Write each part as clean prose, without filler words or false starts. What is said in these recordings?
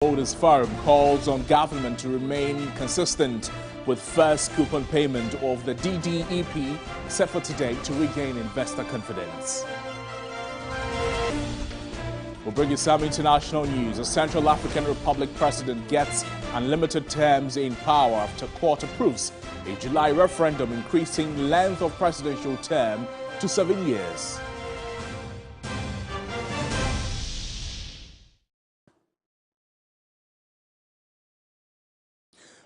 Holders Forum calls on government to remain consistent with first coupon payment of the DDEP set for today to regain investor confidence. We'll bring you some international news. A Central African Republic president gets unlimited terms in power after court approves a July referendum increasing length of presidential term to 7 years.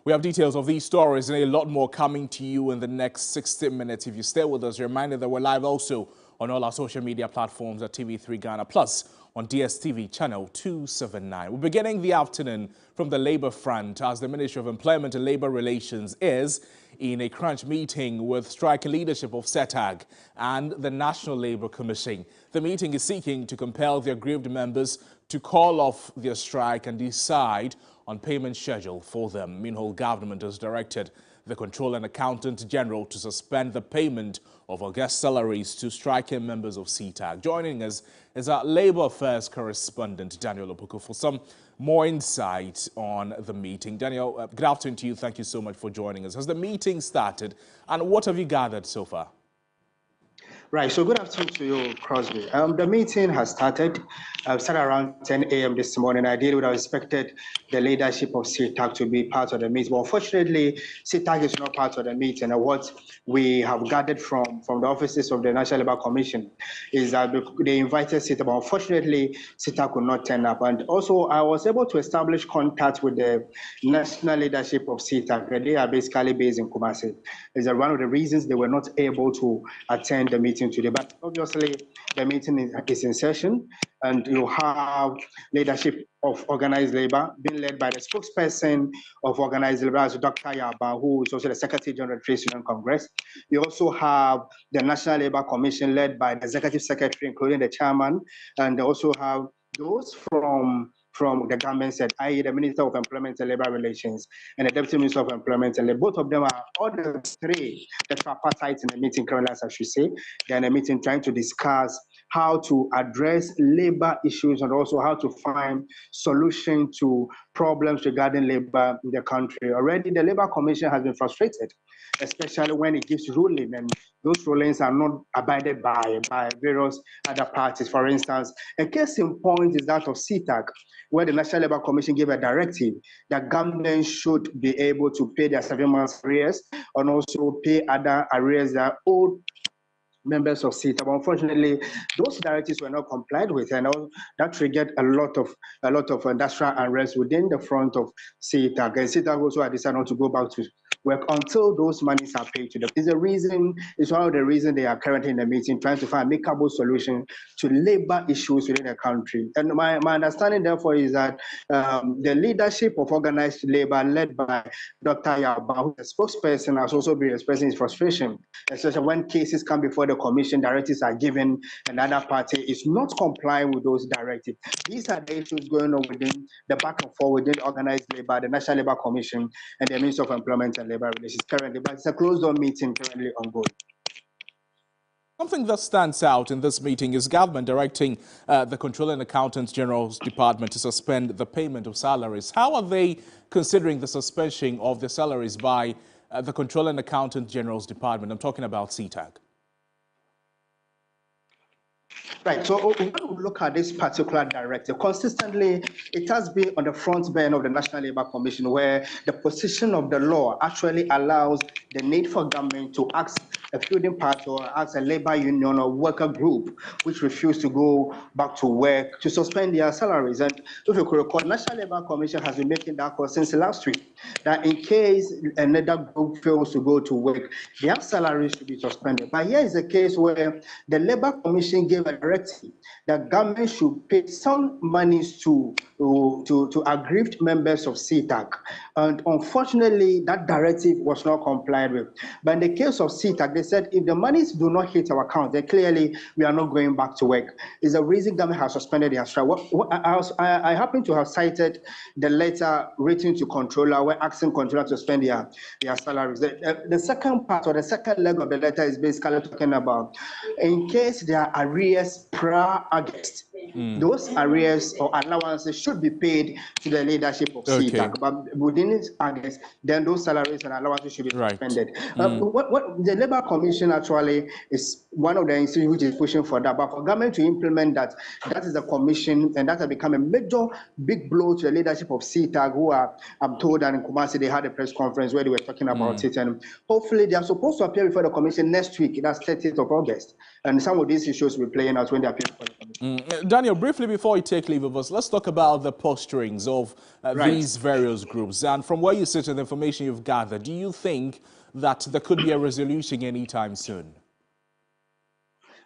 We have details of these stories and a lot more coming to you in the next 60 minutes. If you stay with us, reminder that we're live also on all our social media platforms at TV3 Ghana Plus on DSTV channel 279. We're beginning the afternoon from the Labour front as the Ministry of Employment and Labour Relations is in a crunch meeting with striking leadership of SETAG and the National Labour Commission. The meeting is seeking to compel the aggrieved members to call off their strike and decide on payment schedule for them. Meanwhile, government has directed the Controller and Accountant General to suspend the payment of August salaries to striking members of SETAG. Joining us is our Labour Affairs correspondent, Daniel Opoku, for some more insight on the meeting. Daniel, good afternoon to you. Thank you so much for joining us. Has the meeting started, and what have you gathered so far? Right, so good afternoon to you, Crosby. The meeting has started. Started around 10 a.m. this morning. Ideally, would have expected the leadership of SETAG to be part of the meeting. But unfortunately, SETAG is not part of the meeting. And what we have gathered from the offices of the National Labour Commission is that they invited SETAG, but unfortunately, SETAG could not turn up. And also, I was able to establish contact with the national leadership of SETAG. They are basically based in Kumasi. Is that one of the reasons they were not able to attend the meeting today. But obviously, the meeting is in session, and you have leadership of organized labor being led by the spokesperson of organized labor, as Dr. Yaba, who is also the Secretary General of the Trade Union Congress. You also have the National Labour Commission led by the Executive Secretary, including the chairman, and they also have those from the government side, i.e. the Minister of Employment and Labour Relations and the Deputy Minister of Employment and Labour. Both of them are all the three that are parties in the meeting, currently, as I should say. They're in a meeting trying to discuss how to address labor issues and also how to find solutions to problems regarding labor in the country. Already, the Labour Commission has been frustrated, especially when it gives ruling, and those rulings are not abided by various other parties. For instance, a case in point is that of SETAG, where the National Labour Commission gave a directive that government should be able to pay their 7 months arrears and also pay other arrears that owed members of SETAG. But unfortunately, those directives were not complied with, and that triggered a lot of industrial unrest within the front of SETAG. And SETAG also had decided not to go back to work until those monies are paid to them. It's one of the reasons they are currently in the meeting, trying to find a amicable solution to labor issues within the country. And my understanding, therefore, is that the leadership of organized labor, led by Dr. Yaba, who is a spokesperson, has also been expressing his frustration, especially when cases come before the commission, directives are given, and another party is not complying with those directives. These are the issues going on within the back and forth within organized labor, the National Labour Commission, and the Minister of Employment and Labour Relations currently, but it's a closed-door meeting currently ongoing. Something that stands out in this meeting is government directing the Controller and Accountant General's Department to suspend the payment of salaries. How are they considering the suspension of the salaries by the Controller and Accountant General's Department? I'm talking about SETAG. Right, so when we look at this particular directive, consistently, it has been on the front burner of the National Labour Commission, where the position of the law actually allows the need for government to ask a feuding party or ask a labor union or worker group which refuse to go back to work to suspend their salaries. And if you could recall, the National Labour Commission has been making that call since last week, that in case another group fails to go to work, their salaries should be suspended. But here is a case where the Labour Commission gave a directive that government should pay some monies to aggrieved members of SETAG. And unfortunately, that directive was not complied with. But in the case of SETAG, they they said if the monies do not hit our account, then clearly we are not going back to work. It's the reason government has suspended their strike. I happen to have cited the letter written to controller where asking controller to suspend their salaries. The second part or the second leg of the letter is basically talking about in case there are arrears pre-August, those arrears or allowances should be paid to the leadership of CTAG. But within August, then those salaries and allowances should be suspended. What the Labour Commission actually is one of the institutions which is pushing for that. But for government to implement that, that is the commission, and that has become a major big blow to the leadership of CTAG, who are, I'm told that in Kumasi they had a press conference where they were talking about it. And hopefully they are supposed to appear before the commission next week. That's 30th of August. And some of these issues will be playing out when they appear before the commission. Daniel, briefly before you take leave of us, let's talk about the posturings of these various groups. And from where you sit and the information you've gathered, do you think that there could be a resolution anytime soon?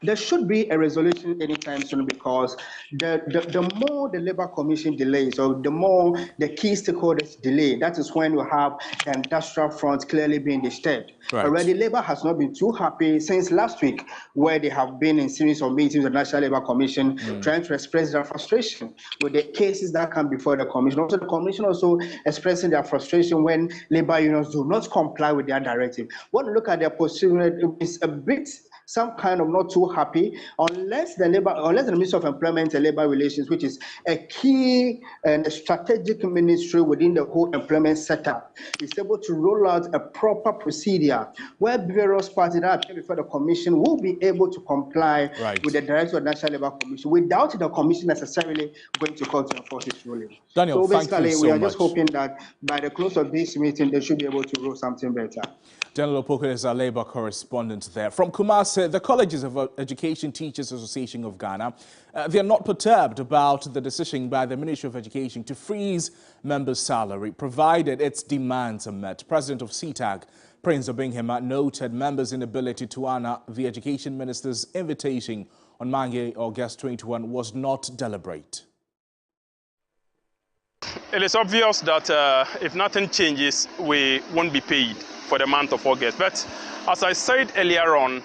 There should be a resolution anytime soon, because the more the Labour Commission delays, or the more the key stakeholders delay, that is when we have the industrial front clearly being disturbed. Already, Labour has not been too happy since last week, where they have been in series of meetings with the National Labour Commission trying to express their frustration with the cases that come before the commission. Also, the commission also expressing their frustration when Labour unions do not comply with their directive. When we look at their position, it's a bit some kind of not too happy, unless the Ministry of Employment and Labour Relations, which is a key and a strategic ministry within the whole employment setup, is able to roll out a proper procedure where various parties that appear before the commission will be able to comply with the directive of the National Labour Commission without the commission necessarily going to court to enforce its ruling. Daniel, so basically, we are just hoping that by the close of this meeting, they should be able to roll something better. Daniel Opoku is our Labour correspondent there. From Kumasi, the Colleges of Education Teachers Association of Ghana, they are not perturbed about the decision by the Ministry of Education to freeze members' salary, provided its demands are met. President of CTAG, Prince Obinghema, noted members' inability to honor the Education Minister's invitation on Monday, August 21, was not deliberate. It is obvious that if nothing changes, we won't be paid for the month of August. But as I said earlier on,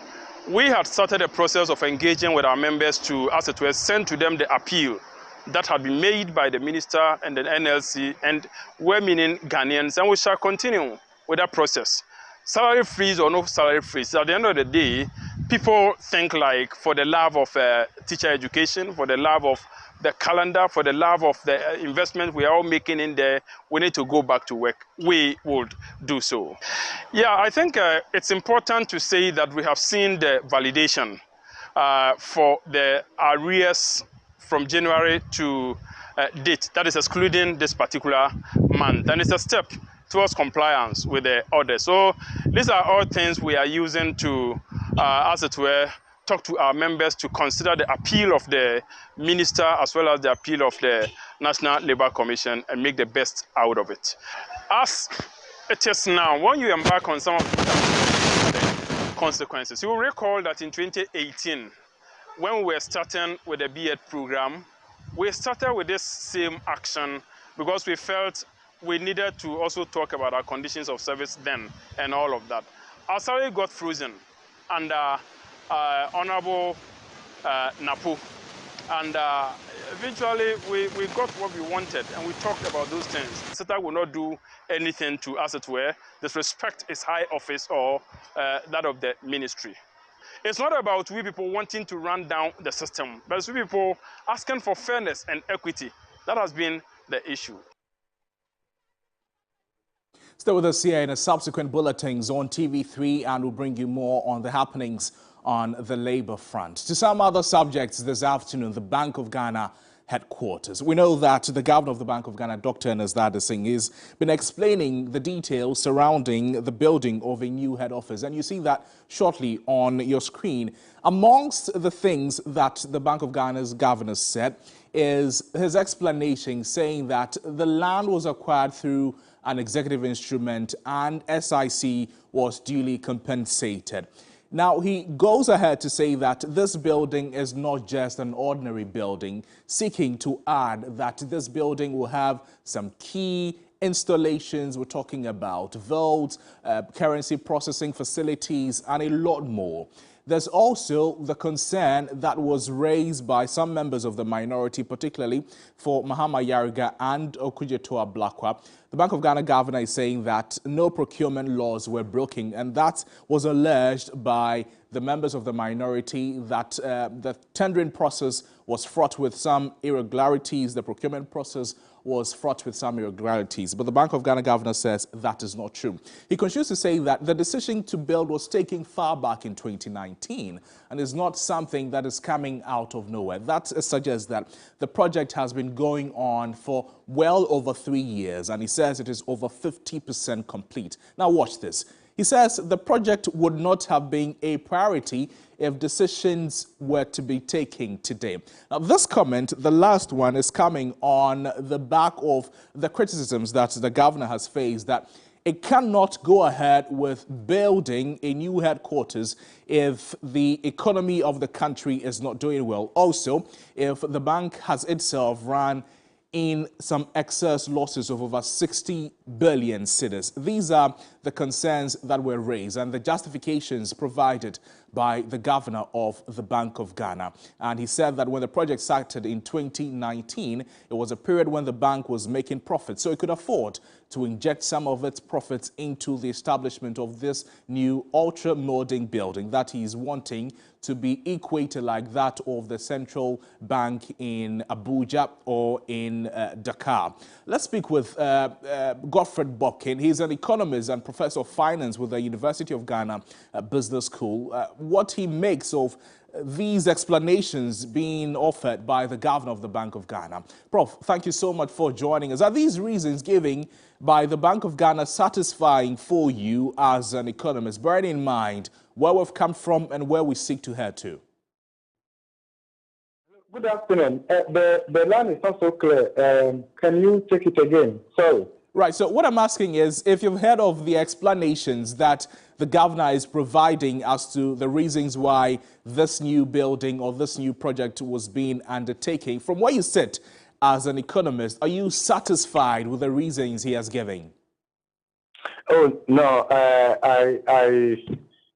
we had started a process of engaging with our members to, as it were, send to them the appeal that had been made by the minister and the NLC, and we're meaning Ghanaians, and we shall continue with that process. Salary freeze or no salary freeze, at the end of the day, people think like for the love of teacher education, for the love of the calendar, for the love of the investment we are all making in there, we need to go back to work. We would do so. Yeah, I think it's important to say that we have seen the validation for the arrears from January to date, that is excluding this particular month. And it's a step towards compliance with the order. So these are all things we are using to, as it were, talk to our members to consider the appeal of the minister as well as the appeal of the National Labour Commission and make the best out of it. As it is now, when you embark on some of the consequences, you will recall that in 2018, when we were starting with the B.Ed program, we started with this same action because we felt we needed to also talk about our conditions of service then and all of that. Our salary got frozen under Honorable Napo, and eventually we got what we wanted, and we talked about those things. CTAG will not do anything to, as it were, disrespect its high office or that of the ministry. It's not about we people wanting to run down the system, but it's we people asking for fairness and equity. That has been the issue. Stay with us here in the subsequent bulletins on TV3, and we'll bring you more on the happenings on the Labour front. To some other subjects this afternoon, the Bank of Ghana headquarters. We know that the governor of the Bank of Ghana, Dr. Ernest Dadda has been explaining the details surrounding the building of a new head office, and you see that shortly on your screen. Amongst the things that the Bank of Ghana's governor said is his explanation saying that the land was acquired through an executive instrument and SIC was duly compensated. Now, he goes ahead to say that this building is not just an ordinary building, seeking to add that this building will have some key installations. We're talking about vaults, currency processing facilities, and a lot more. There's also the concern that was raised by some members of the minority, particularly for Mahama Yariga and Okudzeto Ablakwa. The Bank of Ghana governor is saying that no procurement laws were broken, and that was alleged by the members of the minority, that the tendering process was fraught with some irregularities, the procurement process was fraught with some irregularities. But the Bank of Ghana governor says that is not true. He continues to say that the decision to build was taken far back in 2019 and is not something that is coming out of nowhere. That suggests that the project has been going on for well over 3 years, and he says it is over 50% complete. Now watch this. He says the project would not have been a priority if decisions were to be taken today. Now, this comment, the last one, is coming on the back of the criticisms that the governor has faced, that it cannot go ahead with building a new headquarters if the economy of the country is not doing well. Also, if the bank has itself run in some excess losses of over 60 billion cedis. These are the concerns that were raised and the justifications provided by the governor of the Bank of Ghana. And he said that when the project started in 2019, it was a period when the bank was making profits, so it could afford to inject some of its profits into the establishment of this new ultra-modern building that he is wanting to be equated like that of the central bank in Abuja or in Dakar. Let's speak with Godfred Bobkin. He's an economist and professor of finance with the University of Ghana Business School. What he makes of these explanations being offered by the governor of the Bank of Ghana. Prof, thank you so much for joining us. Are these reasons given by the Bank of Ghana satisfying for you as an economist, bearing in mind where we've come from and where we seek to head to? Good afternoon. The line is not so clear. Can you take it again? Sorry. Right. So what I'm asking is if you've heard of the explanations that the governor is providing as to the reasons why this new building or this new project was being undertaken. From where you sit as an economist, are you satisfied with the reasons he has given? Oh, no. I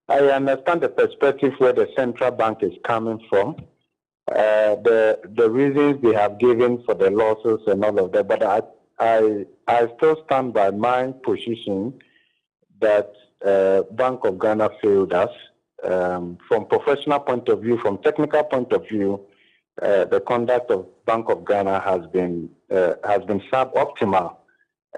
understand the perspective where the central bank is coming from. The reasons they have given for the losses and all of that, but I still stand by my position that Bank of Ghana failed us. From professional point of view, from technical point of view, the conduct of Bank of Ghana has been suboptimal,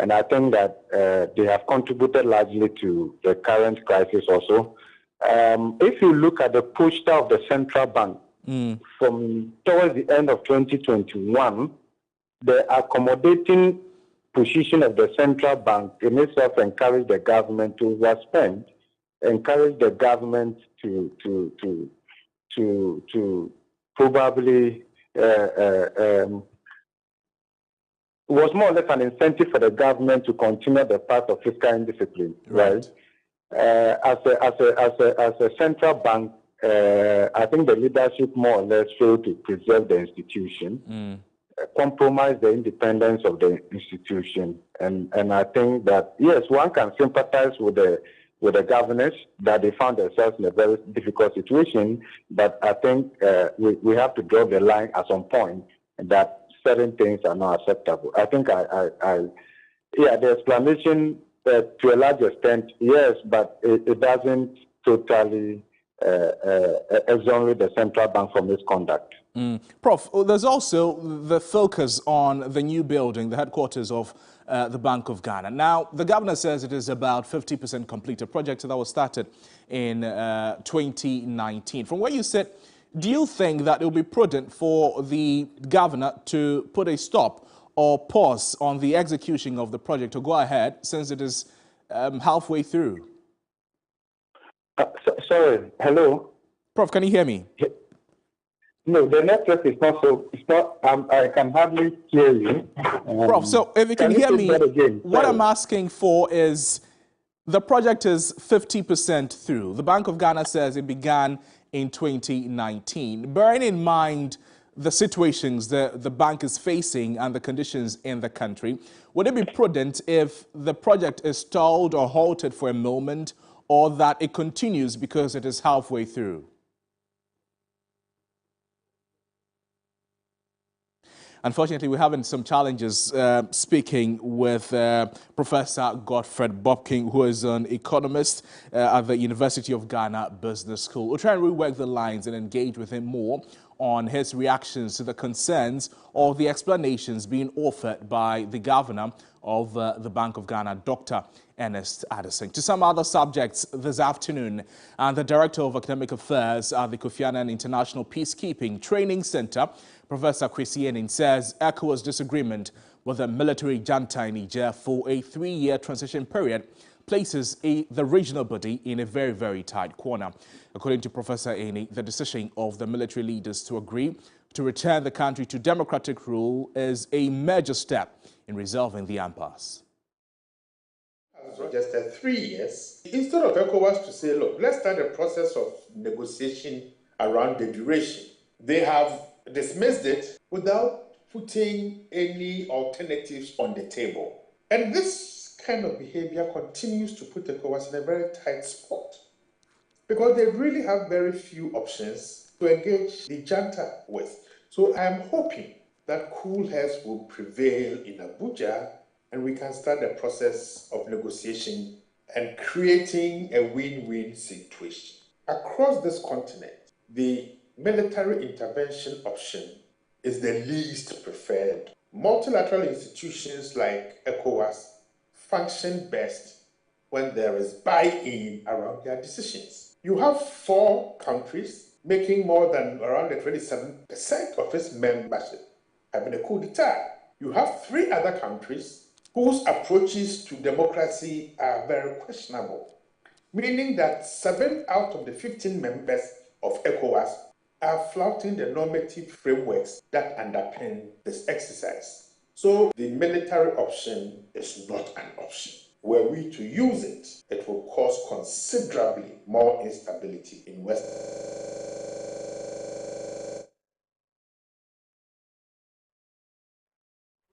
and I think that they have contributed largely to the current crisis also. If you look at the posture of the central bank from towards the end of 2021, the accommodating position of the central bank in itself encouraged the government to overspend, encouraged the government to probably was more or less an incentive for the government to continue the path of fiscal indiscipline, right? As a central bank, I think the leadership more or less failed to preserve the institution, compromise the independence of the institution, and I think that yes, one can sympathize with the governors that they found themselves in a very difficult situation, but I think we have to draw the line at some point that certain things are not acceptable. I think the explanation to a large extent, yes, but it doesn't totally exonerate the central bank from its conduct. Prof, there's also the focus on the new building, the headquarters of the Bank of Ghana. Now, the governor says it is about 50% complete, a project that was started in 2019. From where you sit, do you think that it will be prudent for the governor to put a stop or pause on the execution of the project to go ahead since it is halfway through? Sorry, hello? Prof, can you hear me? No, the network is not so, it's not, I can hardly hear you. Prof, so if you can hear me, what I'm asking for is The project is 50% through. The Bank of Ghana says it began in 2019. Bearing in mind the situations the bank is facing and the conditions in the country, would it be prudent if the project is stalled or halted for a moment, or that it continues because it is halfway through? Unfortunately, we're having some challenges speaking with Professor Godfred Bobking, who is an economist at the University of Ghana Business School. We'll try and rework the lines and engage with him more on his reactions to the concerns or the explanations being offered by the governor of the Bank of Ghana, Dr. Ernest Addison. To some other subjects this afternoon, and the Director of Academic Affairs at the Kofi Annan International Peacekeeping Training Center, Professor Kwesi Enin, says ECOWAS disagreement with the military junta in Niger for a 3-year transition period places the regional body in a very, very tight corner. According to Professor Enin, the decision of the military leaders to agree to return the country to democratic rule is a major step in resolving the impasse. Just 3 years, instead of ECOWAS to say, look, let's start a process of negotiation around the duration, they have dismissed it without putting any alternatives on the table. And this kind of behavior continues to put ECOWAS in a very tight spot, because they really have very few options to engage the junta with. So I'm hoping that cool heads will prevail in Abuja and we can start the process of negotiation and creating a win-win situation. Across this continent, the military intervention option is the least preferred. Multilateral institutions like ECOWAS function best when there is buy-in around their decisions. You have 4 countries making more than around the 27% of its membership having a coup d'etat. You have 3 other countries whose approaches to democracy are very questionable, meaning that 7 out of the 15 members of ECOWAS are flouting the normative frameworks that underpin this exercise. So the military option is not an option. Were we to use it, it will cause considerably more instability in West.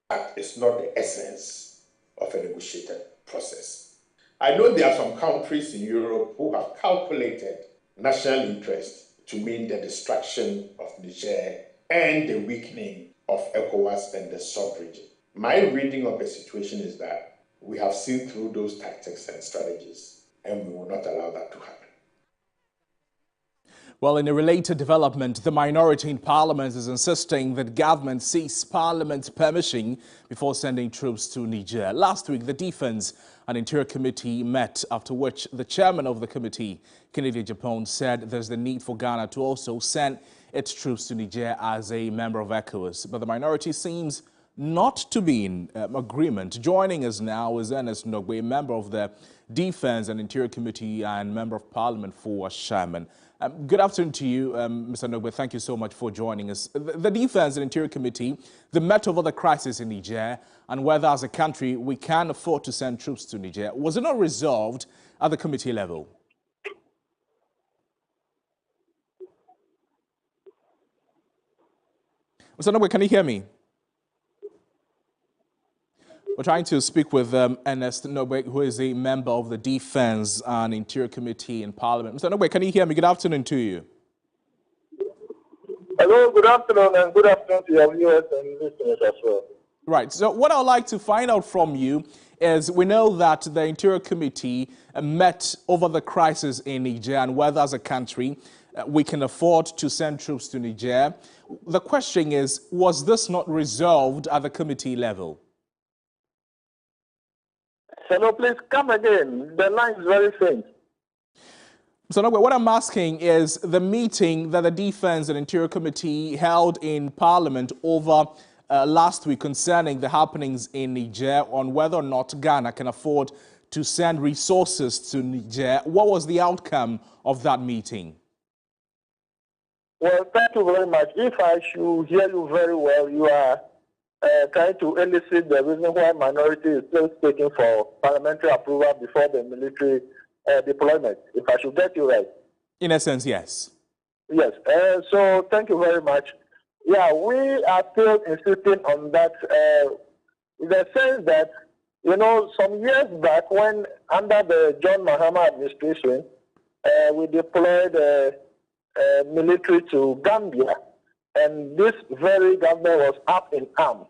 That is not the essence of a negotiated process. I know there are some countries in Europe who have calculated national interest to mean the destruction of Niger and the weakening of ECOWAS and the sub-region. My reading of the situation is that we have seen through those tactics and strategies, and we will not allow that to happen. Well, in a related development, the minority in Parliament is insisting that government seeks Parliament's permission before sending troops to Niger. Last week, the Defense and Interior Committee met, after which the chairman of the committee, Kennedy Agyapong, said there's the need for Ghana to also send its troops to Niger as a member of ECOWAS. But the minority seems not to be in agreement. Joining us now is Ernest Nogbe, member of the Defense and Interior Committee and member of Parliament for Sherman. Good afternoon to you, Mr. Nogbe. Thank you so much for joining us. The Defense and Interior Committee, they met over the crisis in Niger and whether as a country we can afford to send troops to Niger. Was it not resolved at the committee level? Mr. Nogbe, can you hear me? We're trying to speak with Ernest Nogbe, who is a member of the Defense and Interior Committee in Parliament. Mr. Nogbe, can you hear me? Good afternoon to you. Hello, good afternoon, and good afternoon to your viewers and listeners as well. Right. So what I'd like to find out from you is, we know that the Interior Committee met over the crisis in Niger and whether as a country we can afford to send troops to Niger. The question is, was this not resolved at the committee level? Hello, please come again. The line is very faint. So what I'm asking is, the meeting that the Defense and Interior Committee held in Parliament over last week concerning the happenings in Niger on whether or not Ghana can afford to send resources to Niger. What was the outcome of that meeting? Well, thank you very much. If I should hear you very well, you are trying to elicit the reason why minority is still seeking for parliamentary approval before the military deployment, if I should get you right. In essence, yes. Yes. So thank you very much. Yeah, we are still insisting on that in the sense that, you know, some years back when under the John Mahama administration, we deployed military to Gambia, and this very government was up in arms.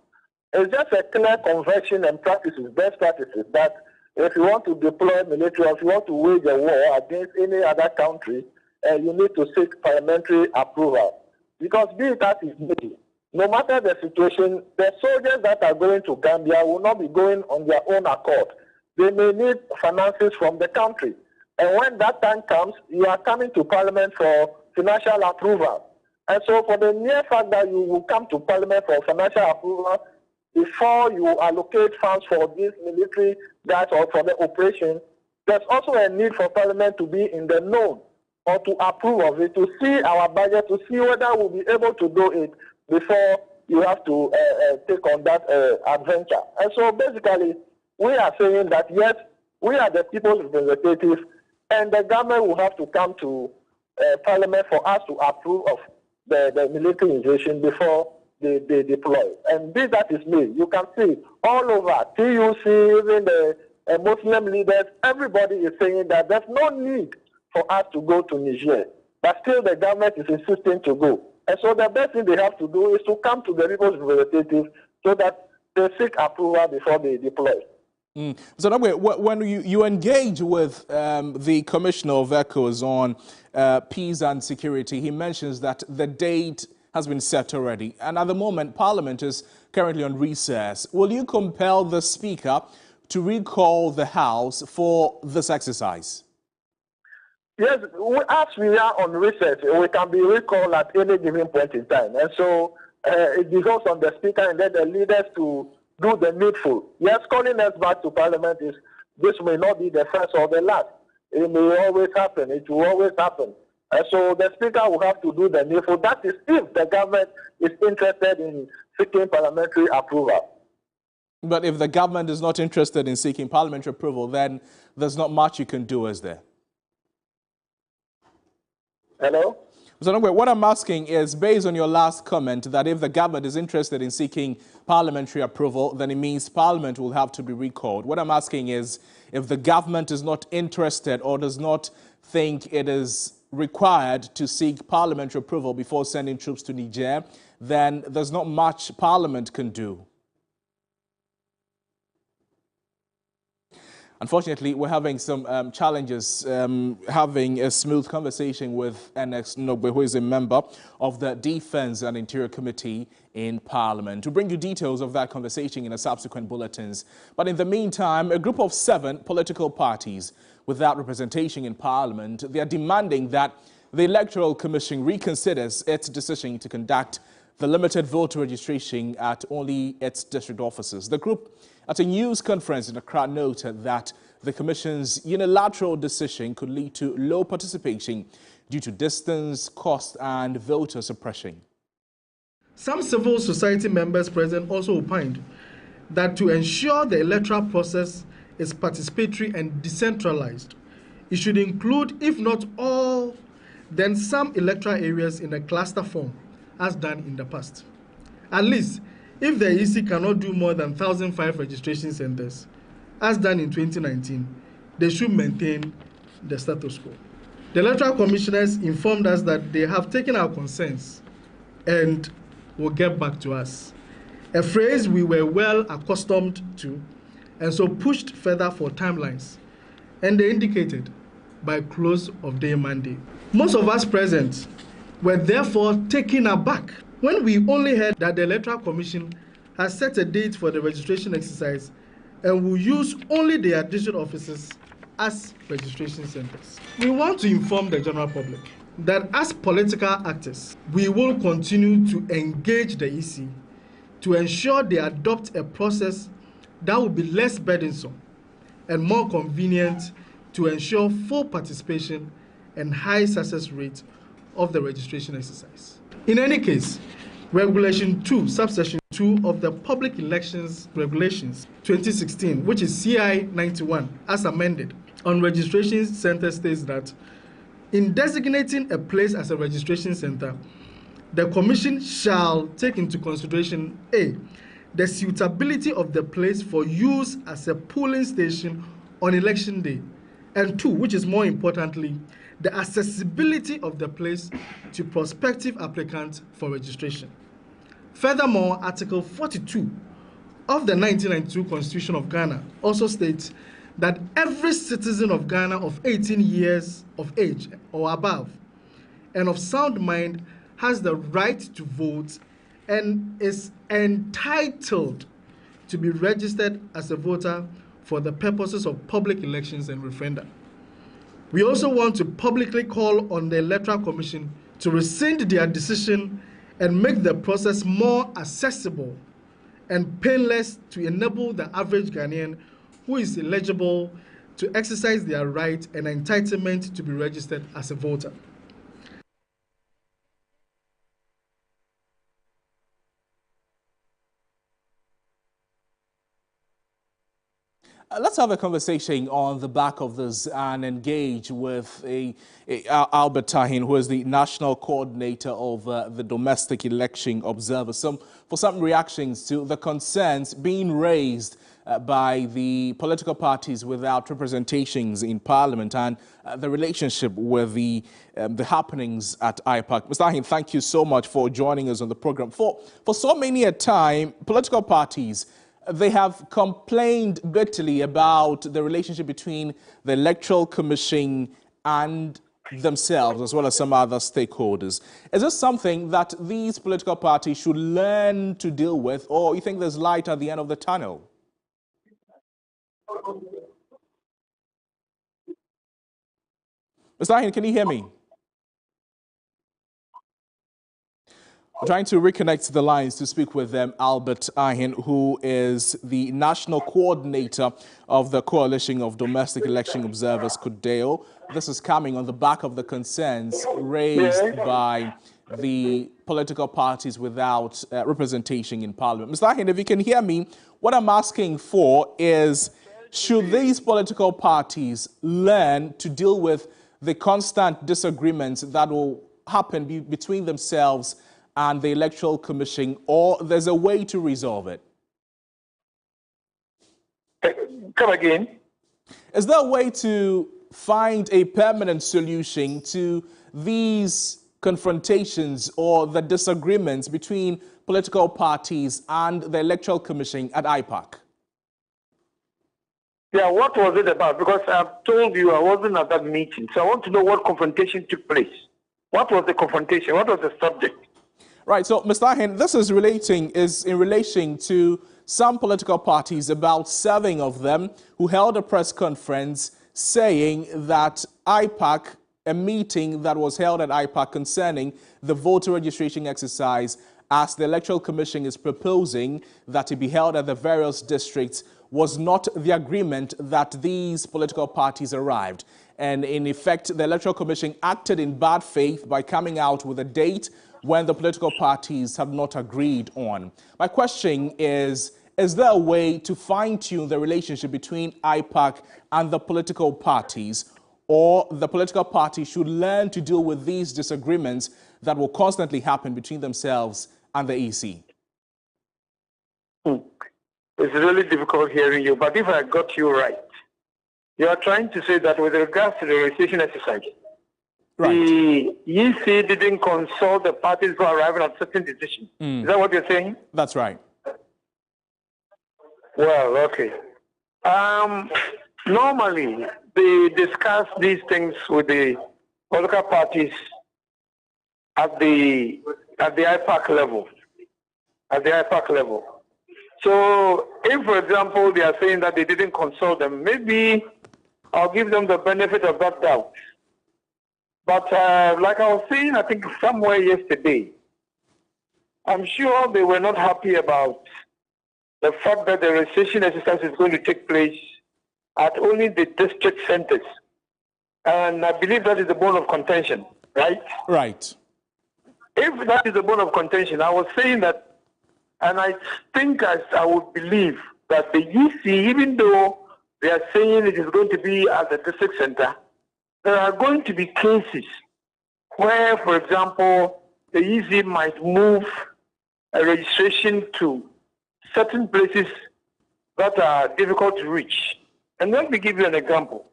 It's just a clear convention and practices, best practices, that if you want to deploy military or if you want to wage a war against any other country, you need to seek parliamentary approval. Because be it as it may, no matter the situation, the soldiers that are going to Gambia will not be going on their own accord. They may need finances from the country. And when that time comes, you are coming to Parliament for financial approval. And so for the mere fact that you will come to Parliament for financial approval before you allocate funds for these military guys or for the operation, there's also a need for Parliament to be in the know or to approve of it, to see our budget, to see whether we'll be able to do it before you have to take on that adventure. And so basically, we are saying that yes, we are the people's representatives, and the government will have to come to Parliament for us to approve of the military invasion before they deploy. And this that is me. You can see all over, TUC, even the Muslim leaders, everybody is saying that there's no need for us to go to Niger. But still the government is insisting to go. And so the best thing they have to do is to come to the people's representatives so that they seek approval before they deploy. So when you engage with the Commissioner of ECOWAS on peace and security, he mentions that the date has been set already. And at the moment, Parliament is currently on recess. Will you compel the Speaker to recall the House for this exercise? Yes, as we are on recess, we can be recalled at any given point in time. And so it goes on the Speaker and then the leaders to do the needful. Yes, calling us back to Parliament this may not be the first or the last. It may always happen. It will always happen. And so the Speaker will have to do the needful. That is if the government is interested in seeking parliamentary approval. But if the government is not interested in seeking parliamentary approval, then there's not much you can do, is there? Hello? So what I'm asking is, based on your last comment, that if the government is interested in seeking parliamentary approval, then it means Parliament will have to be recalled. What I'm asking is, if the government is not interested or does not think it is required to seek parliamentary approval before sending troops to Niger, then there's not much Parliament can do. Unfortunately, we're having some challenges having a smooth conversation with NX Nogbe, who is a member of the Defense and Interior Committee in Parliament. We'll bring you details of that conversation in the subsequent bulletins. But in the meantime, a group of 7 political parties without representation in Parliament, they are demanding that the Electoral Commission reconsiders its decision to conduct the limited voter registration at only its district offices. The group, at a news conference in Accra, noted that the Commission's unilateral decision could lead to low participation due to distance, cost and voter suppression. Some civil society members present also opined that to ensure the electoral process is participatory and decentralized, it should include, if not all, then some electoral areas in a cluster form, as done in the past. At least, if the EC cannot do more than 1,005 registration centers, as done in 2019, they should maintain the status quo. The Electoral Commissioners informed us that they have taken our concerns and will get back to us, a phrase we were well accustomed to, and so pushed further for timelines, and they indicated by close of day Monday. Most of us present were therefore taken aback when we only heard that the Electoral Commission has set a date for the registration exercise and will use only their district offices as registration centers. We want to inform the general public that as political actors, we will continue to engage the EC to ensure they adopt a process that will be less burdensome and more convenient to ensure full participation and high success rate of the registration exercise. In any case, Regulation 2, subsection 2 of the Public Elections Regulations 2016, which is CI 91, as amended, on registration center states that in designating a place as a registration center, the Commission shall take into consideration A, the suitability of the place for use as a polling station on election day, and 2, which is more importantly, the accessibility of the place to prospective applicants for registration. Furthermore, Article 42 of the 1992 Constitution of Ghana also states that every citizen of Ghana of 18 years of age or above and of sound mind has the right to vote and is entitled to be registered as a voter for the purposes of public elections and referenda. We also want to publicly call on the Electoral Commission to rescind their decision and make the process more accessible and painless to enable the average Ghanaian who is eligible to exercise their right and entitlement to be registered as a voter. Let's have a conversation on the back of this and engage with Albert Tahin, who is the National Coordinator of the Domestic Election Observers. For some reactions to the concerns being raised by the political parties without representations in Parliament and the relationship with the happenings at IPAC. Mr. Tahin, thank you so much for joining us on the program. For so many a time, political parties, they have complained bitterly about the relationship between the Electoral Commission and themselves, as well as some other stakeholders. Is this something that these political parties should learn to deal with, or you think there's light at the end of the tunnel? Mr. Tahin, can you hear me? We're trying to reconnect the lines to speak with Albert Tahin, who is the National Coordinator of the Coalition of Domestic Election Observers, CODEO. This is coming on the back of the concerns raised by the political parties without representation in Parliament. Mr. Tahin, if you can hear me, what I'm asking for is, should these political parties learn to deal with the constant disagreements that will happen between themselves and the Electoral Commission, or there's a way to resolve it? Come again? Is there a way to find a permanent solution to these confrontations or the disagreements between political parties and the Electoral Commission at IPAC? Yeah, what was it about? Because I've told you I wasn't at that meeting, so I want to know what confrontation took place. What was the confrontation? What was the subject? Right, so Mr. Tahin, this is in relation to some political parties, about 7 of them, who held a press conference saying that IPAC, a meeting that was held at IPAC concerning the voter registration exercise, as the Electoral Commission is proposing that it be held at the various districts, was not the agreement that these political parties arrived. And in effect, the Electoral Commission acted in bad faith by coming out with a date when the political parties have not agreed on. My question is there a way to fine-tune the relationship between IPAC and the political parties, or the political parties should learn to deal with these disagreements that will constantly happen between themselves and the EC? It's really difficult hearing you, but if I got you right, you are trying to say that with regards to the registration exercise, right, the EC didn't consult the parties for arriving at certain decisions. Is that what you're saying? That's right. Well, okay. Normally, they discuss these things with the political parties at the IPAC level. At the IPAC level. So, if, for example, they are saying that they didn't consult them, maybe I'll give them the benefit of that doubt. But like I was saying, I think somewhere yesterday, I'm sure they were not happy about the fact that the registration exercise is going to take place at only the district centers. And I believe that is the bone of contention, right? Right. If that is a bone of contention, I was saying that, and I think I would believe that the EC, even though they are saying it is going to be at the district center, there are going to be cases where, for example, the EC might move a registration to certain places that are difficult to reach. And let me give you an example.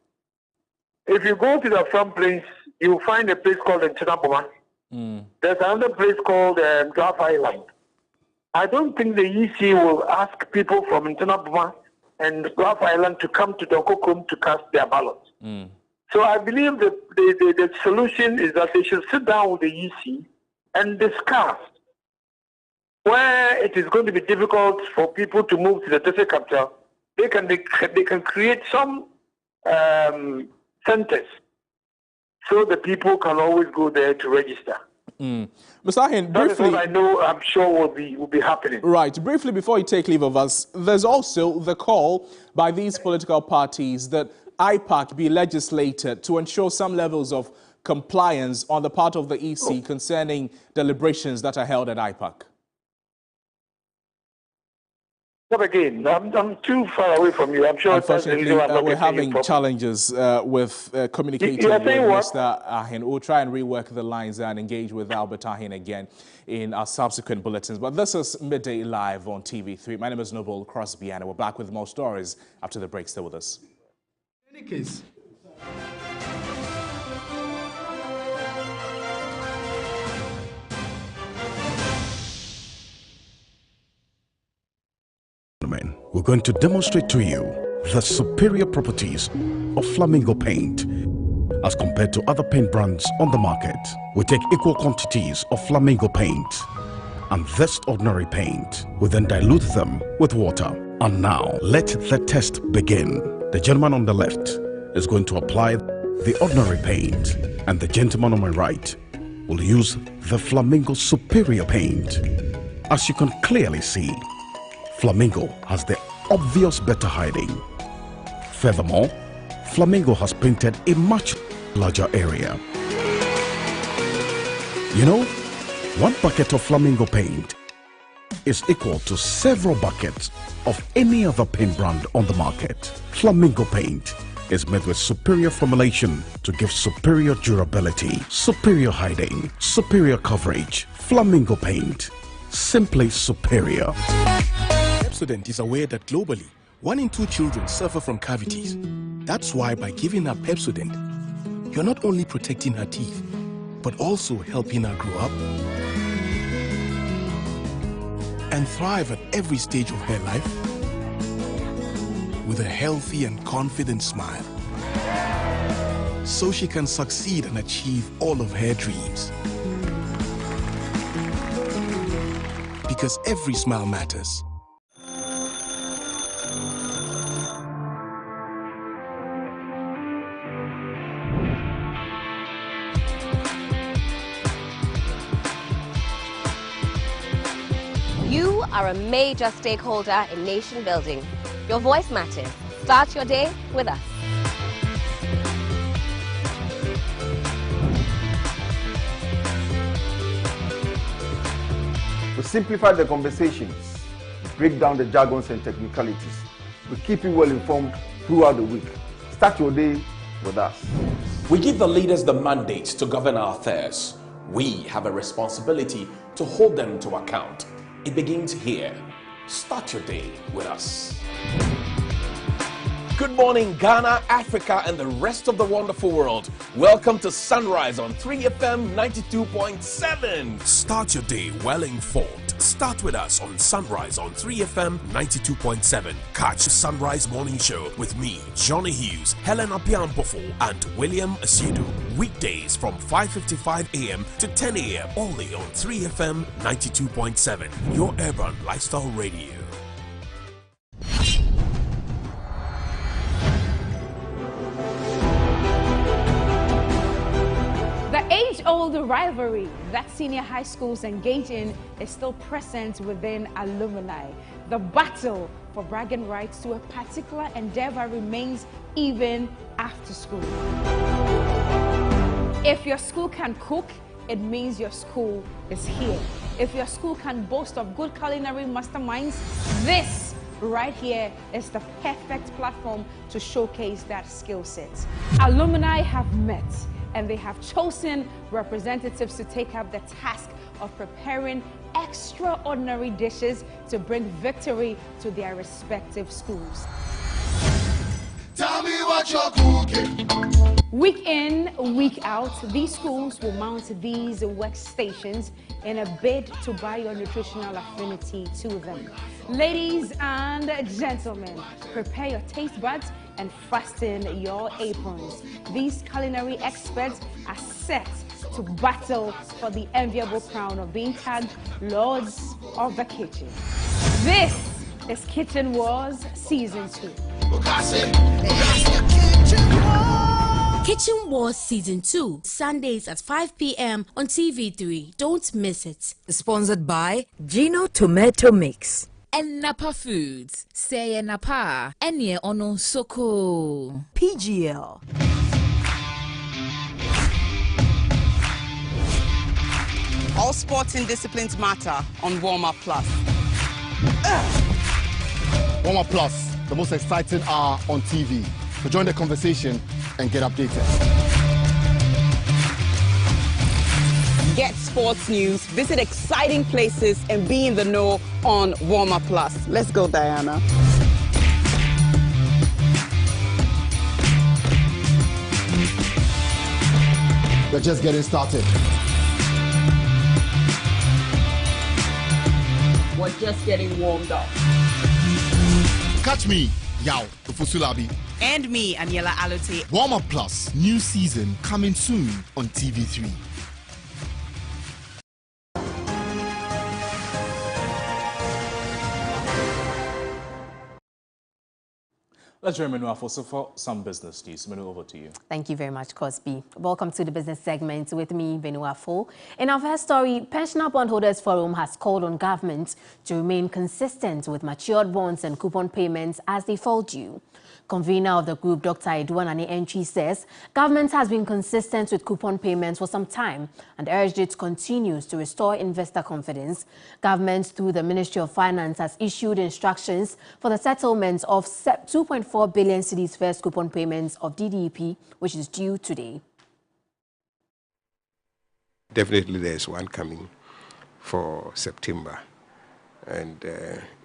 If you go to the front place, you'll find a place called Ntenaboma. There's another place called Draft Island. I don't think the EC will ask people from Ntenaboma and Draft Island to come to Donkokum to cast their ballots. So I believe that the solution is that they should sit down with the EC and discuss where it is going to be difficult for people to move to the district capital. They can create some centers so the people can always go there to register. Mr. Ahin, that is what I know, I'm sure will be happening. Right. Briefly, before you take leave of us, there's also the call by these political parties that IPAC be legislated to ensure some levels of compliance on the part of the EC concerning deliberations that are held at IPAC. But again, I'm too far away from you. I'm sure unfortunately, we're having challenges with communicating with Mr. Ahin. We'll try and rework the lines and engage with Albert Ahin again in our subsequent bulletins. But this is Midday Live on TV3. My name is Noble Crosby, and we're back with more stories after the break. Stay with us. In any case, we're going to demonstrate to you the superior properties of Flamingo paint as compared to other paint brands on the market. We take equal quantities of Flamingo paint and this ordinary paint. We then dilute them with water. And now, let the test begin. The gentleman on the left is going to apply the ordinary paint, and the gentleman on my right will use the Flamingo superior paint. As you can clearly see, Flamingo has the obvious better hiding. Furthermore, Flamingo has painted a much larger area. You know, one bucket of Flamingo paint is equal to several buckets of any other paint brand on the market. Flamingo paint is made with superior formulation to give superior durability, superior hiding, superior coverage. Flamingo paint, simply superior. Pepsodent is aware that globally, 1 in 2 children suffer from cavities. That's why by giving her Pepsodent, you're not only protecting her teeth, but also helping her grow up and thrive at every stage of her life with a healthy and confident smile, so she can succeed and achieve all of her dreams. Because every smile matters. You are a major stakeholder in nation building. Your voice matters. Start your day with us. We simplify the conversations, break down the jargons and technicalities. We keep you well informed throughout the week. Start your day with us. We give the leaders the mandate to govern our affairs. We have a responsibility to hold them to account. It begins here. Start your day with us. Good morning, Ghana, Africa, and the rest of the wonderful world. Welcome to Sunrise on 3FM 92.7. Start your day well informed. Start with us on Sunrise on 3FM 92.7. Catch the Sunrise Morning Show with me, Johnny Hughes, Helen Apiampofo, and William Asiedu. Weekdays from 5:55 a.m. to 10 a.m. only on 3FM 92.7. Your urban lifestyle radio. The age-old rivalry that senior high schools engage in is still present within alumni. The battle for bragging rights to a particular endeavor remains even after school. If your school can cook, it means your school is here. If your school can boast of good culinary masterminds, this right here is the perfect platform to showcase that skill set. Alumni have met and they have chosen representatives to take up the task of preparing extraordinary dishes to bring victory to their respective schools. Tell me what you're cooking. Week in, week out, these schools will mount these workstations in a bid to buy your nutritional affinity to them. Ladies and gentlemen, prepare your taste buds and fasten your aprons. These culinary experts are set to battle for the enviable crown of being tagged Lords of the Kitchen. This is Kitchen Wars Season 2. Kitchen Wars Season 2, Sundays at 5 p.m. on TV3. Don't miss it. Sponsored by Gino Tomato Mix. And Napa Foods. Say Napa. Enye Ono Soko. PGL. All sporting disciplines matter on Warm Up Plus. Warm Up Plus, the most exciting hour on TV. So join the conversation and get updated. Get sports news, visit exciting places, and be in the know on Warm Up Plus. Let's go, Diana. We're just getting started. We're just getting warmed up. Catch me, Yao Ufusulabi. And me, Aniela Alote. Warm Up Plus, new season coming soon on TV3. Let's join Menua for some business news. Menua, over to you. Thank you very much, Cosby. Welcome to the business segment with me, Benua Fo. In our first story, Pensioner Bondholders Forum has called on government to remain consistent with matured bonds and coupon payments as they fall due. Convener of the group, Dr. Edouanani Entry, says government has been consistent with coupon payments for some time and urged it continues to restore investor confidence. Government, through the Ministry of Finance, has issued instructions for the settlement of 2.4 billion cedis first coupon payments of DDP, which is due today. Definitely there's one coming for September. And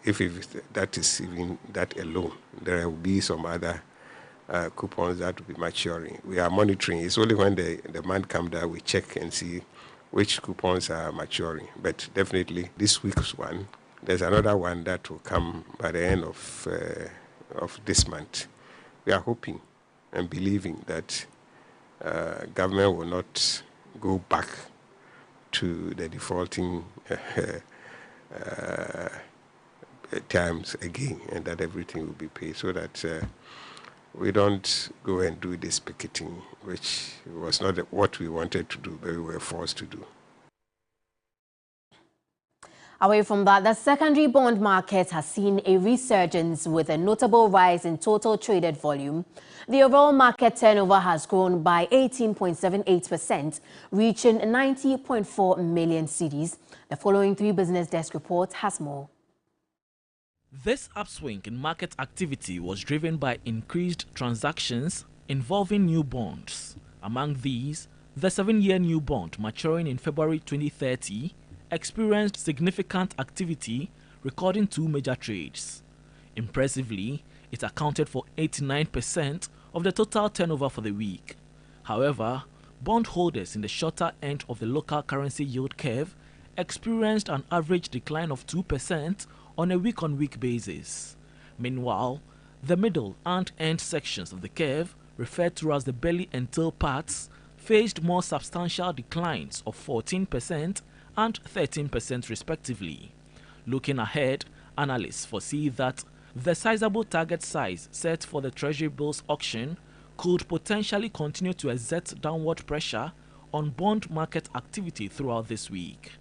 if that is even that alone, there will be some other coupons that will be maturing. We are monitoring. It's only when the month comes that we check and see which coupons are maturing. But definitely this week's one, there's another one that will come by the end of this month. We are hoping and believing that government will not go back to the defaulting times again, and that everything will be paid, so that we don't go and do this picketing, which was not what we wanted to do, but we were forced to do. Away from that, the secondary bond market has seen a resurgence with a notable rise in total traded volume. The overall market turnover has grown by 18.78%, reaching 90.4 million cedis. The following three business desk report has more. This upswing in market activity was driven by increased transactions involving new bonds. Among these, the 7-year new bond maturing in February 2030 experienced significant activity, recording 2 major trades. Impressively, it accounted for 89% of the total turnover for the week. However, bondholders in the shorter end of the local currency yield curve experienced an average decline of 2% on a week-on-week basis. Meanwhile, the middle and end sections of the curve, referred to as the belly and tail parts, faced more substantial declines of 14% and 13% respectively. Looking ahead, analysts foresee that the sizable target size set for the Treasury bills auction could potentially continue to exert downward pressure on bond market activity throughout this week.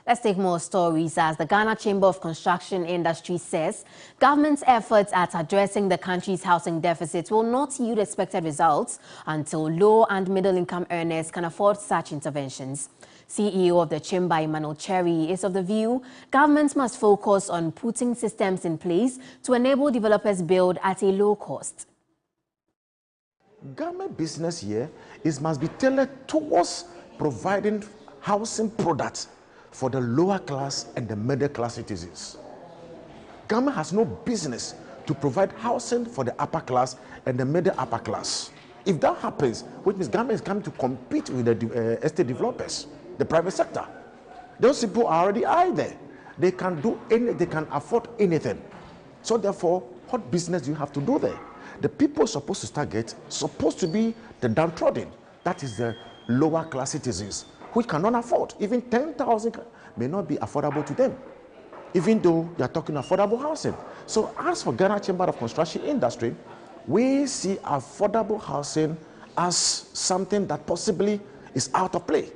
Let's take more stories as the Ghana Chamber of Construction Industry says government's efforts at addressing the country's housing deficit will not yield expected results until low and middle income earners can afford such interventions. CEO of the Chamber, Emmanuel Cherry, is of the view governments must focus on putting systems in place to enable developers build at a low cost. Government business here must be tailored towards providing housing products for the lower class and the middle class citizens. Government has no business to provide housing for the upper class and the middle upper class. If that happens, which means government is coming to compete with the estate developers, the private sector. Those people are already out there. They can do they can afford anything. So therefore, what business do you have to do there? The people supposed to target supposed to be the downtrodden. That is the lower class citizens who cannot afford. Even 10,000 may not be affordable to them, even though they are talking affordable housing. So as for Ghana Chamber of Construction Industry, we see affordable housing as something that possibly is out of play.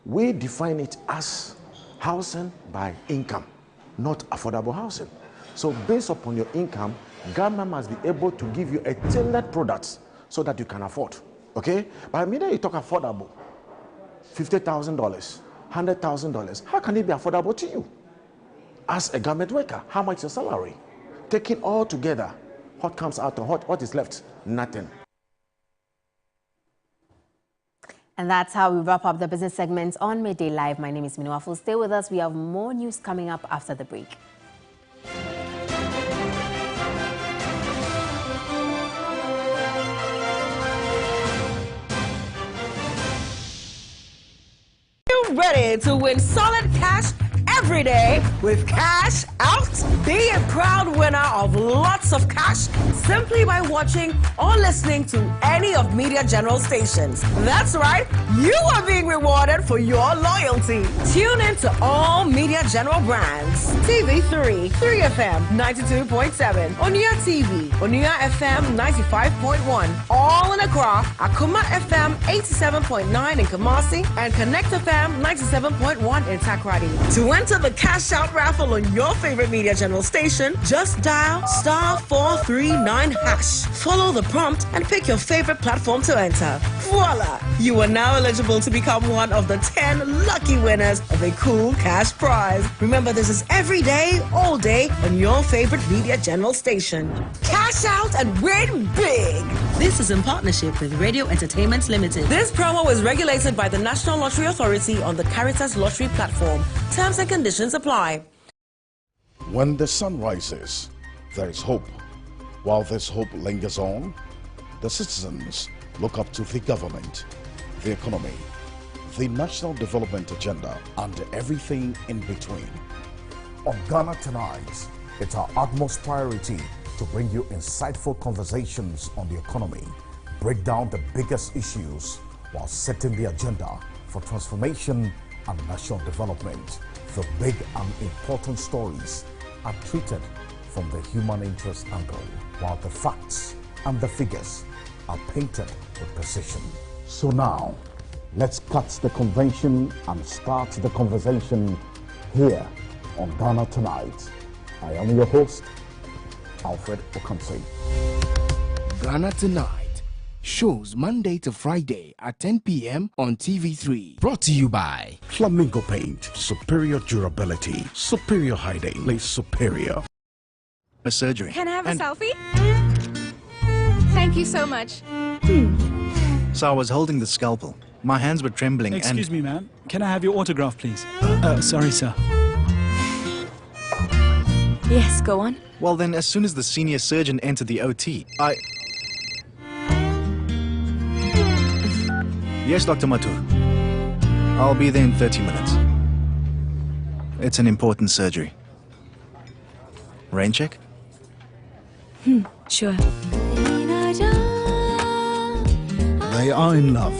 We define it as housing by income, not affordable housing. So based upon your income, government must be able to give you a tailored product so that you can afford. Okay? But immediately you talk affordable, $50,000, $100,000, how can it be affordable to you? As a government worker, how much is your salary? Taking all together, what comes out of what is left? Nothing. And that's how we wrap up the business segments on Midday Live. My name is Minuafo. Stay with us. We have more news coming up after the break. Ready to win solid cash every day with Cash Out? Be a proud winner of lots of cash simply by watching or listening to any of Media General stations. That's right, you are being rewarded for your loyalty. Tune in to all Media General brands. TV3, 3FM 92.7, Onuya TV, Onuya FM 95.1, all in Accra, Akuma FM 87.9 in Kumasi, and Connect FM 97.1 in Takoradi. To enter the Cash Out raffle on your favorite Media General station, just dial *439#. Follow the prompt and pick your favorite platform to enter. Voila! You are now eligible to become one of the 10 lucky winners of a cool cash prize. Remember, this is every day, all day on your favorite Media General station. Cash out and win big! This is in partnership with Radio Entertainment Limited. This promo is regulated by the National Lottery Authority on the Caritas Lottery platform. Terms and conditions apply. When the sun rises, there is hope. While this hope lingers on, the citizens look up to the government, the economy, the national development agenda, and everything in between. On Ghana Tonight, it's our utmost priority to bring you insightful conversations on the economy, break down the biggest issues while setting the agenda for transformation and national development. The big and important stories are treated from the human interest angle, while the facts and the figures are painted with precision. So now, let's cut the convention and start the conversation here on Ghana Tonight. I am your host, Alfred Okamse. Ghana Tonight shows Monday to Friday at 10 p.m. on TV3. Brought to you by Flamingo Paint. Superior durability, superior hiding, place superior. A surgery. Can I have a selfie? Thank you so much. So I was holding the scalpel. My hands were trembling. Excuse me, ma'am. Can I have your autograph, please? Sorry, sir. Yes, go on. Well, then, as soon as the senior surgeon entered the OT, Yes, Dr. Matur. I'll be there in 30 minutes. It's an important surgery. Rain check? Sure. They are in love,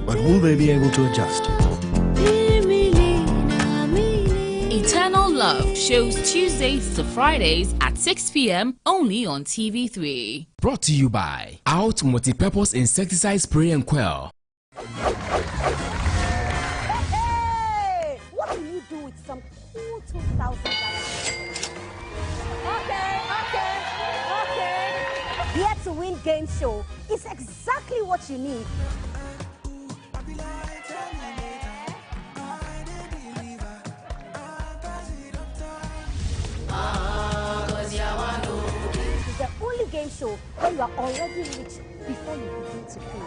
but will they be able to adjust? Eternal Love shows Tuesdays to Fridays at 6 p.m. only on TV3. Brought to you by Out Multipurpose Insecticide Spray and Quell. Hey! What do you do with 2,000. Okay. Here to Win game show is exactly what you need. It's the only game show where you are already rich before you begin to pay.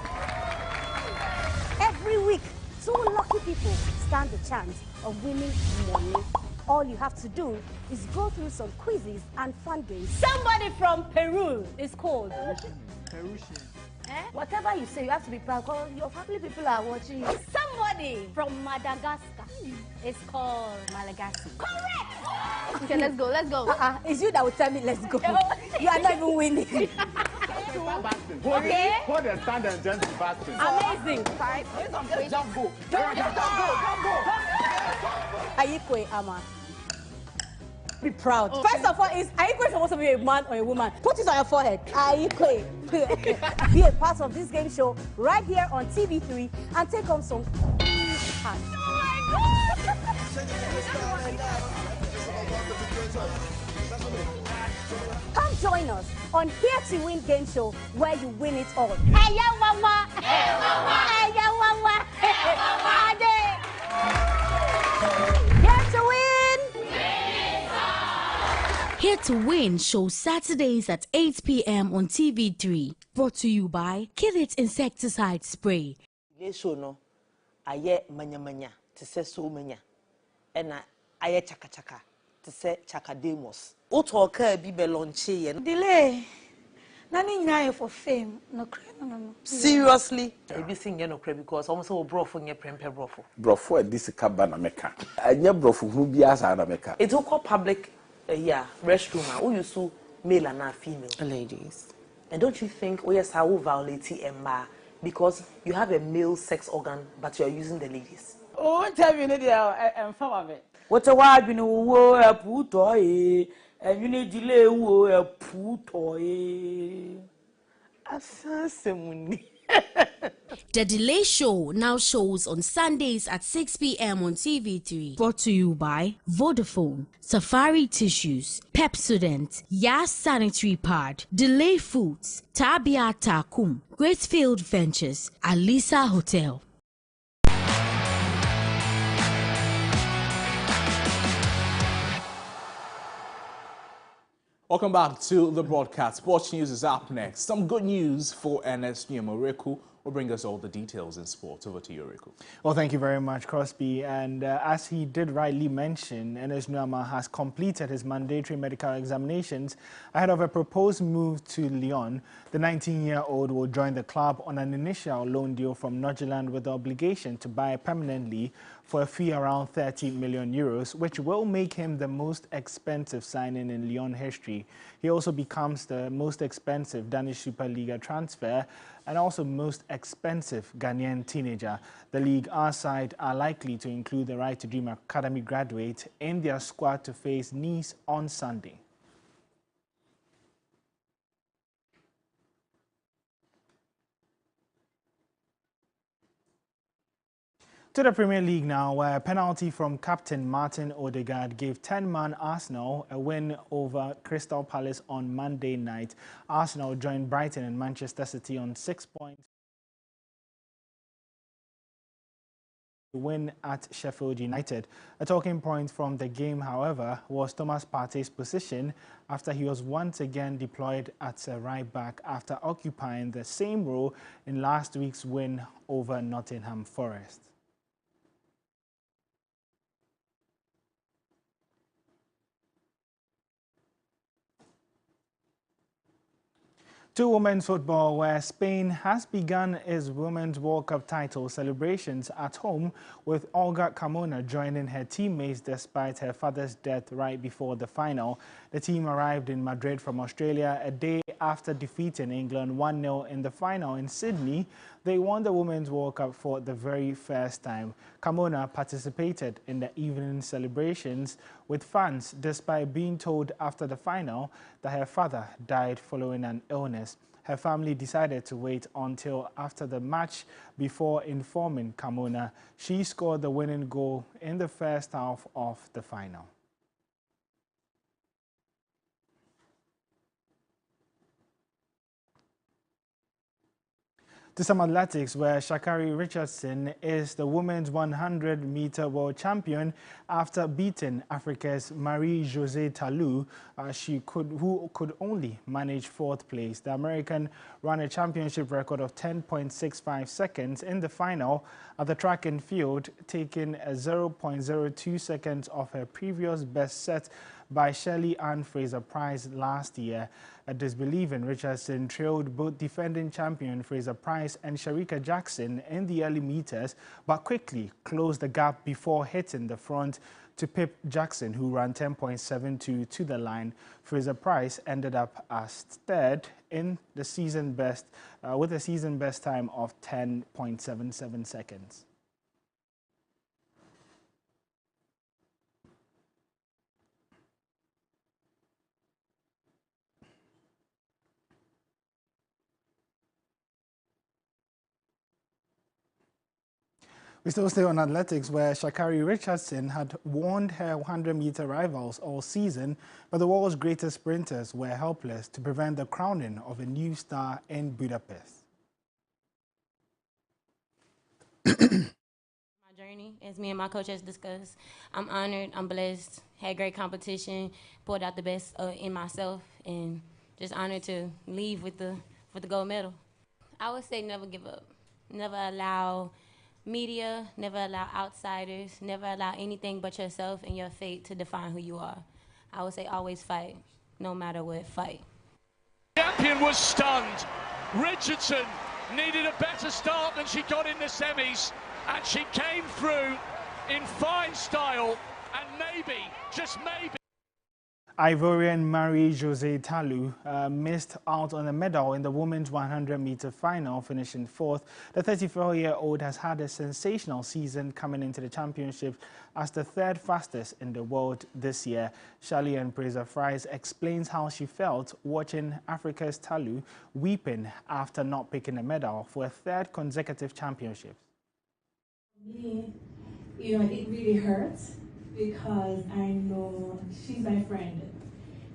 Every week, 2 lucky people stand the chance of winning money. All you have to do is go through some quizzes and fun games. Somebody from Peru is called Perusian. Whatever you say, you have to be proud because your family people are watching you. Somebody from Madagascar is called Malagasy. Correct! Okay, let's go. It's you that will tell me let's go. You are not even winning. Okay? Hold the stand and jump to basket. Amazing. Jump go. Ayikwe Ama. Be proud. Okay. First of all, is Ayikwe supposed to be a man or a woman? Put it on your forehead. Ayikwe. Be a part of this game show right here on TV3 and take home some cash. Come join us on Here to Win game show where you win it all. Hey, yeah, mama. Hey, mama. Hey, yeah, mama. Hey, mama. Here to Win. Here to Win shows Saturdays at 8 p.m. on TV3. Brought to you by Kill It Insecticide Spray. Show no, aye manya to say so manya, and aye chaka to say chakademos. Utoka be belonche and Delay. Nani nyaya for fame. No. Seriously? I be singing no cre because almost all brofo nye prempe brofo. Brofo and this cabana meka. Anya brofo who be as an America. It's all called public. Restroom. Who used to male and female ladies. And don't you think we are violating Emma because you have a male sex organ but you are using the ladies? Oh, tell me I'm from it. What a wife you know a putoy and you need delay a putoy. Assassin. The Delay Show now shows on Sundays at 6 p.m. on TV3. Brought to you by Vodafone, Safari Tissues, Pepsodent, Yas Sanitary Pad, Delay Foods, Tabia Takum, Greatfield Ventures, Alisa Hotel. Welcome back to the broadcast. Sports News is up next. Some good news for Ernest Nuamoreku will bring us all the details in sports. Over to you, Reku. Well, thank you very much, Crosby. And as he did rightly mention, Ernest Nuama has completed his mandatory medical examinations ahead of a proposed move to Lyon. The 19-year-old will join the club on an initial loan deal from Norgeland with the obligation to buy permanently for a fee around 30 million euros, which will make him the most expensive signing in Lyon history. He also becomes the most expensive Danish Superliga transfer and also most expensive Ghanaian teenager. The League R side are likely to include the Right to Dream Academy graduate in their squad to face Nice on Sunday. To the Premier League now, where a penalty from captain Martin Odegaard gave 10-man Arsenal a win over Crystal Palace on Monday night. Arsenal joined Brighton and Manchester City on 6 points. Win at Sheffield United. A talking point from the game, however, was Thomas Partey's position after he was once again deployed at a right back after occupying the same role in last week's win over Nottingham Forest. To women's football, where Spain has begun its Women's World Cup title celebrations at home, with Olga Carmona joining her teammates despite her father's death right before the final. The team arrived in Madrid from Australia a day after defeating England 1-0 in the final in Sydney. They won the Women's World Cup for the very first time. Carmona participated in the evening celebrations with fans despite being told after the final that her father died following an illness. Her family decided to wait until after the match before informing Carmona. She scored the winning goal in the first half of the final. To some athletics, where Sha'Carri Richardson is the women's 100-meter world champion after beating Africa's Marie-Josée Tallou, who could only manage 4th place. The American ran a championship record of 10.65 seconds in the final at the track and field, taking a 0.02 seconds off her previous best set by Shirley Ann Fraser-Pryce last year. A disbelieving Richardson trailed both defending champion Fraser-Pryce and Shericka Jackson in the early meters, but quickly closed the gap before hitting the front to pip Jackson, who ran 10.72 to the line. Fraser-Pryce ended up as 3rd in the season best, with a season best time of 10.77 seconds. We still stay on athletics, where Sha'Carri Richardson had warned her 100-meter rivals all season, but the world's greatest sprinters were helpless to prevent the crowning of a new star in Budapest. My journey, as me and my coach has discussed, I'm honored, I'm blessed, had great competition, poured out the best in myself, and just honored to leave with the gold medal. I would say never give up, never allow media, never allow outsiders, never allow anything but yourself and your fate to define who you are. I would say always fight, no matter what, fight. Champion was stunned. Richardson needed a better start than she got in the semis, and she came through in fine style, and maybe, just maybe, Ivorian Marie-Josée Tallou missed out on a medal in the women's 100-meter final, finishing 4th. The 34-year-old has had a sensational season coming into the championship as the 3rd fastest in the world this year. Shirley Ann Fraser-Pryce explains how she felt watching Africa's Tallou weeping after not picking a medal for a 3rd consecutive championship. For me, it really hurts, because I know she's my friend.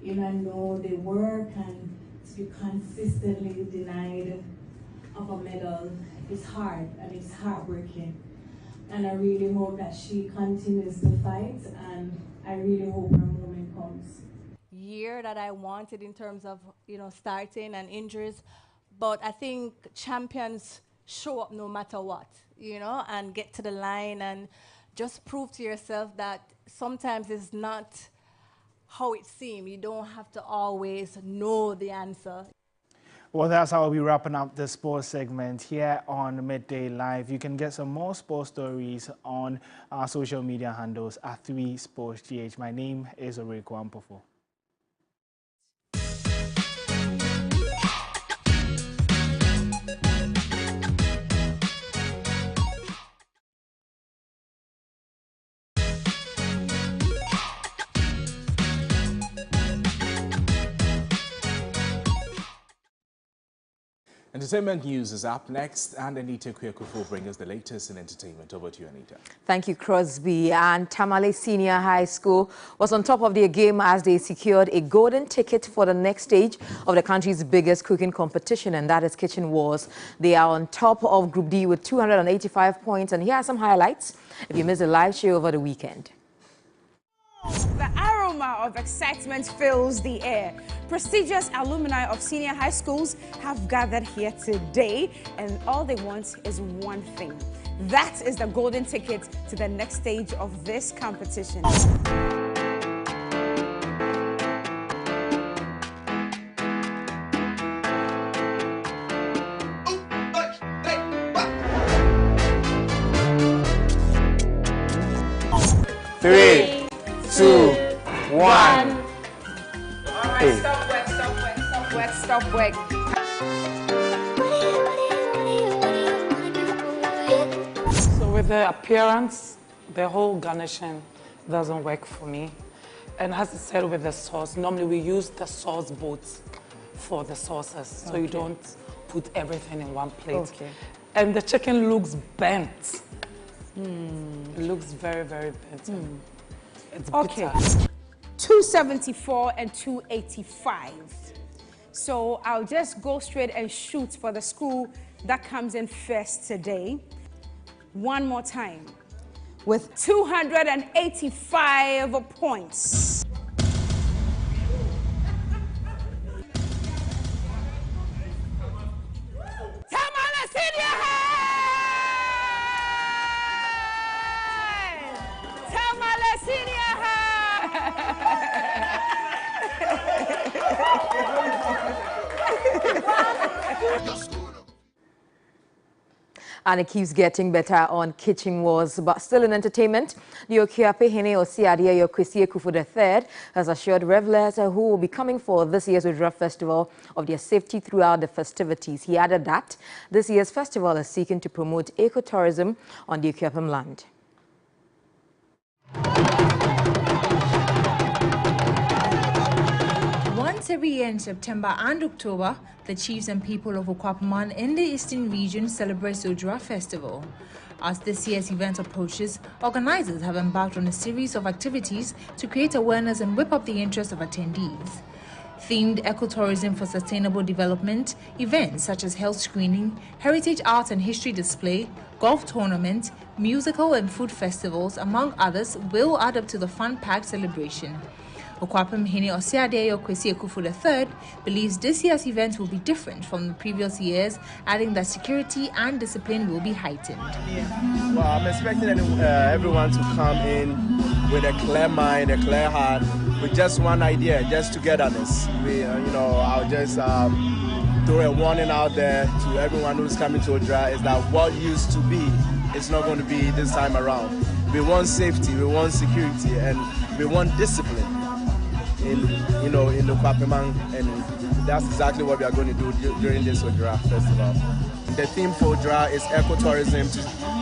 I know the work, and to be consistently denied of a medal is hard and it's heartbreaking. And I really hope that she continues to fight, and I really hope her moment comes. Year that I wanted in terms of, starting and injuries, but I think champions show up no matter what, and get to the line and just prove to yourself that sometimes it's not how it seems. You don't have to always know the answer. Well, that's how we'll be wrapping up the sports segment here on Midday Live. You can get some more sports stories on our social media handles at 3SportsGH. My name is Oreko Ampofo. Entertainment news is up next, and Anita Kweku will bring us the latest in entertainment. Over to you, Anita. Thank you, Crosby. And Tamale Senior High School was on top of their game as they secured a golden ticket for the next stage of the country's biggest cooking competition, and that is Kitchen Wars. They are on top of Group D with 285 points, and here are some highlights if you missed the live show over the weekend. The aroma of excitement fills the air. Prestigious alumni of senior high schools have gathered here today, and all they want is one thing. That is the golden ticket to the next stage of this competition. Three, 2, 1. All right, stop work. So with the appearance, the whole garnishing doesn't work for me. And as I said with the sauce, normally we use the sauce boats for the sauces, so you don't put everything in one plate. Okay. And the chicken looks bent. It looks very, very bent. It's bitter. 274 and 285. So I'll just go straight and shoot for the school that comes in first today. One more time. With 285 points. Tamale Senior High! Tamale Senior High! And it keeps getting better on Kitchen Wars. But still in entertainment, the Okuape Hene Osiadia Kwesi Ekufu III has assured revelers who will be coming for this year's Odra Festival of their safety throughout the festivities. He added that this year's festival is seeking to promote ecotourism on the Okuapem land. Once every year in September and October, the chiefs and people of Okuapeman in the eastern region celebrate the Odra Festival. As this year's event approaches, organizers have embarked on a series of activities to create awareness and whip up the interest of attendees. Themed ecotourism for sustainable development, events such as health screening, heritage art and history display, golf tournament, musical and food festivals, among others, will add up to the fun-packed celebration. Okuapem Hene Osiadia Kwesi Ekufu III believes this year's event will be different from the previous years, adding that security and discipline will be heightened. Well, I'm expecting everyone to come in with a clear mind, a clear heart, with just one idea, just togetherness. I'll just throw a warning out there to everyone who's coming to Odra is that what used to be, it's not going to be this time around. We want safety, we want security, and we want discipline. In the Okuapeman, and that's exactly what we are going to do during this Odra festival. The theme for Odra is ecotourism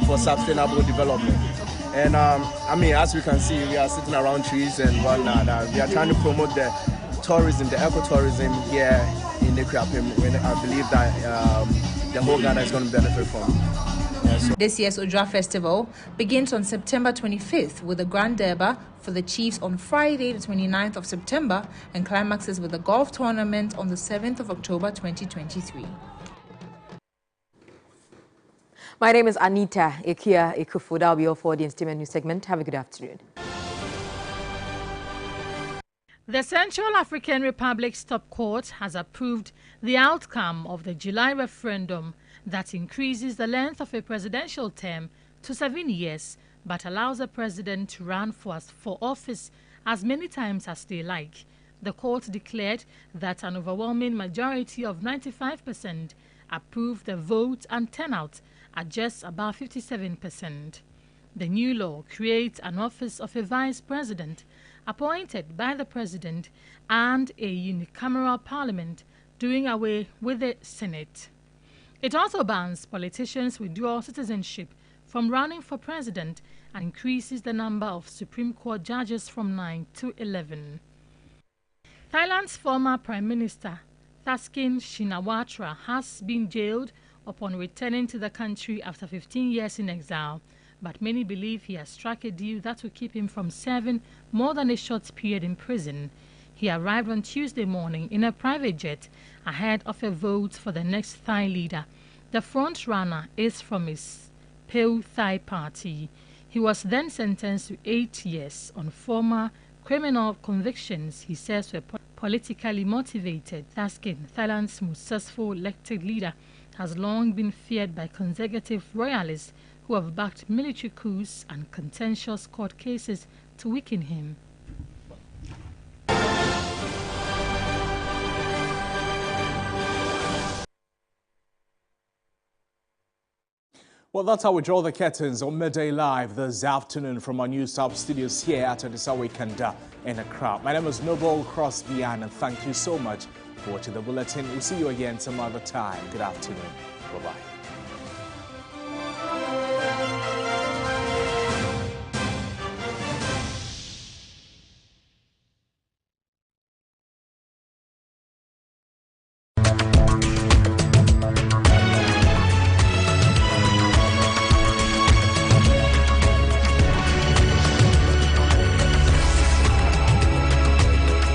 for sustainable development. And as we can see, we are sitting around trees and whatnot. We are trying to promote the tourism, the ecotourism here in the Okuapem, and I believe that the whole Ghana is going to benefit from it. This year's Odra Festival begins on September 25th with the Grand Derby for the Chiefs on Friday, the 29th of September, and climaxes with the golf tournament on the 7th of October 2023. My name is Anita Ekia Ekufu. That will be all for the Entertainment News segment. Have a good afternoon. The Central African Republic's top court has approved the outcome of the July referendum that increases the length of a presidential term to 7 years, but allows the president to run for office as many times as they like. The court declared that an overwhelming majority of 95% approved the vote and turnout at just about 57%. The new law creates an office of a vice president appointed by the president and a unicameral parliament, doing away with the Senate. It also bans politicians with dual citizenship from running for president and increases the number of Supreme Court judges from 9 to 11. Thailand's former Prime Minister Thaksin Shinawatra has been jailed upon returning to the country after 15 years in exile, but many believe he has struck a deal that will keep him from serving more than a short period in prison. He arrived on Tuesday morning in a private jet ahead of a vote for the next Thai leader. The front runner is from his Pheu Thai party. He was then sentenced to 8 years on former criminal convictions he says were politically motivated. Thaksin, Thailand's most successful elected leader, has long been feared by conservative royalists who have backed military coups and contentious court cases to weaken him. Well, that's how we draw the curtains on Midday Live this afternoon from our News Hub studios here at Adisawe Kanda in Accra. My name is Noble Crosby, and thank you so much for watching the bulletin. We'll see you again some other time. Good afternoon. Bye-bye.